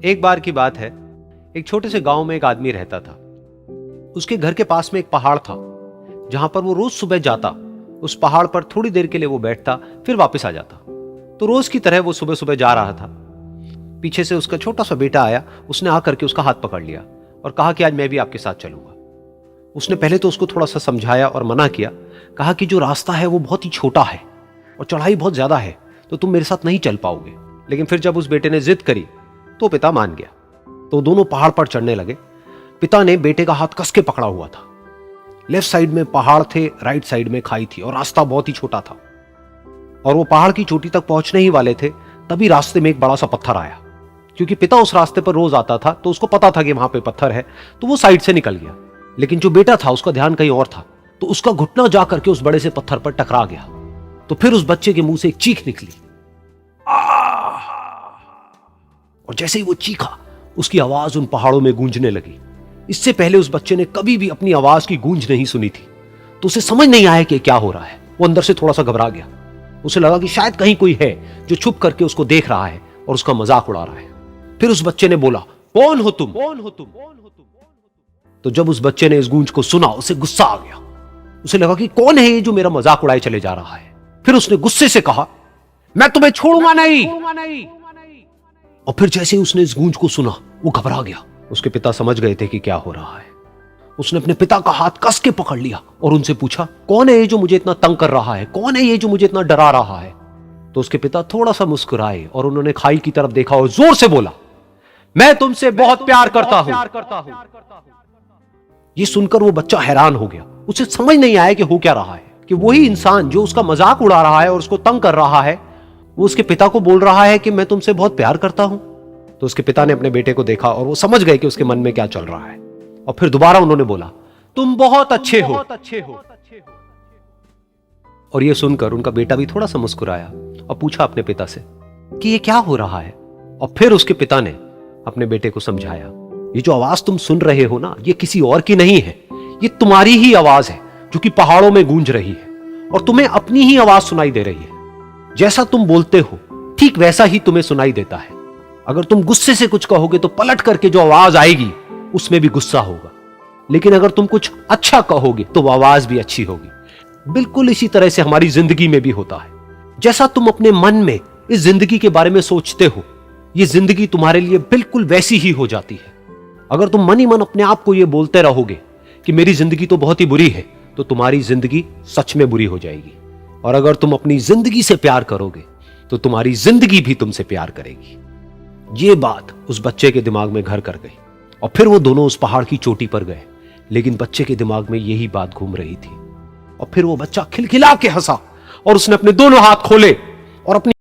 एक बार की बात है, एक छोटे से गांव में एक आदमी रहता था। उसके घर के पास में एक पहाड़ था, जहां पर वो रोज सुबह जाता। उस पहाड़ पर थोड़ी देर के लिए वो बैठता, फिर वापस आ जाता। तो रोज की तरह वो सुबह सुबह जा रहा था। पीछे से उसका छोटा सा बेटा आया। उसने आकर के उसका हाथ पकड़ लिया और कहा कि आज मैं भी आपके साथ चलूंगा। उसने पहले तो उसको थोड़ा सा समझाया और मना किया। कहा कि जो रास्ता है वो बहुत ही छोटा है और चढ़ाई बहुत ज्यादा है, तो तुम मेरे साथ नहीं चल पाओगे। लेकिन फिर जब उस बेटे ने जिद करी तो पिता मान गया। तो दोनों पहाड़ पर चढ़ने लगे। पिता ने बेटे का हाथ कस के पकड़ा हुआ था। लेफ्ट साइड में पहाड़ थे, राइट साइड में खाई थी और रास्ता बहुत ही छोटा था। और वो पहाड़ की चोटी तक पहुंचने ही वाले थे, तभी रास्ते में एक बड़ा सा पत्थर आया। क्योंकि पिता उस रास्ते पर रोज आता था, तो उसको पता था कि वहां पे पत्थर है, तो वो साइड से निकल गया। लेकिन जो बेटा था उसका ध्यान कहीं और था, तो उसका घुटना जा करके उस बड़े से पत्थर पर टकरा गया। तो फिर उस बच्चे के मुंह से एक चीख निकली। और जैसे ही वो चीखा, उसकी आवाज उन पहाड़ों में गूंजने लगी। इससे पहले उस बच्चे ने कभी भी अपनी आवाज की गूंज नहीं सुनी थी, तो उसे समझ नहीं आया कि क्या हो रहा है। वो अंदर से थोड़ा सा घबरा गया। उसे लगा कि शायद कहीं कोई है जो छुप करके उसको देख रहा है और उसका मजाक उड़ा रहा है। फिर उस बच्चे ने बोला, कौन हो तुम? कौन हो तुम? तो जब उस बच्चे ने इस गूंज को सुना, उसे गुस्सा आ गया। उसे लगा कि कौन है ये जो मेरा मजाक उड़ाए चले जा रहा है। फिर उसने गुस्से से कहा, मैं तुम्हें छोड़ूंगा नहीं। और फिर जैसे ही उसने इस गूंज को सुना, वो घबरा गया। उसके पिता समझ गए थे कि क्या हो रहा है। उसने अपने पिता का हाथ कस के पकड़ लिया और उनसे पूछा, कौन है ये जो मुझे इतना तंग कर रहा है? कौन है ये जो मुझे इतना डरा रहा है? तो उसके पिता थोड़ा सा मुस्कुराए और उन्होंने खाई की तरफ देखा और जोर से बोला, मैं तुमसे बहुत प्यार करता हूं। ये सुनकर वो बच्चा हैरान हो गया। उसे समझ नहीं आया कि हो क्या रहा है, कि वही इंसान जो उसका मजाक उड़ा रहा है और उसको तंग कर रहा है, वो उसके पिता को बोल रहा है कि मैं तुमसे बहुत प्यार करता हूं। तो उसके पिता ने अपने बेटे को देखा और वो समझ गए कि उसके मन में क्या चल रहा है। और फिर दोबारा उन्होंने बोला, तुम बहुत अच्छे हो। और ये सुनकर उनका बेटा भी थोड़ा सा मुस्कुराया और पूछा अपने पिता से कि ये क्या हो रहा है। और फिर उसके पिता ने अपने बेटे को समझाया, ये जो आवाज तुम सुन रहे हो ना, ये किसी और की नहीं है, ये तुम्हारी ही आवाज है जो कि पहाड़ों में गूंज रही है। और तुम्हें अपनी ही आवाज सुनाई दे रही है। जैसा तुम बोलते हो ठीक वैसा ही तुम्हें सुनाई देता है। अगर तुम गुस्से से कुछ कहोगे तो पलट करके जो आवाज आएगी उसमें भी गुस्सा होगा। लेकिन अगर तुम कुछ अच्छा कहोगे तो वो आवाज भी अच्छी होगी। बिल्कुल इसी तरह से हमारी जिंदगी में भी होता है। जैसा तुम अपने मन में इस जिंदगी के बारे में सोचते हो, ये जिंदगी तुम्हारे लिए बिल्कुल वैसी ही हो जाती है। अगर तुम मन ही मन अपने आप को ये बोलते रहोगे कि मेरी जिंदगी तो बहुत ही बुरी है, तो तुम्हारी जिंदगी सच में बुरी हो जाएगी। और अगर तुम अपनी जिंदगी से प्यार करोगे तो तुम्हारी जिंदगी भी तुमसे प्यार करेगी। ये बात उस बच्चे के दिमाग में घर कर गई और फिर वो दोनों उस पहाड़ की चोटी पर गए। लेकिन बच्चे के दिमाग में यही बात घूम रही थी। और फिर वो बच्चा खिलखिला के हंसा और उसने अपने दोनों हाथ खोले और अपनी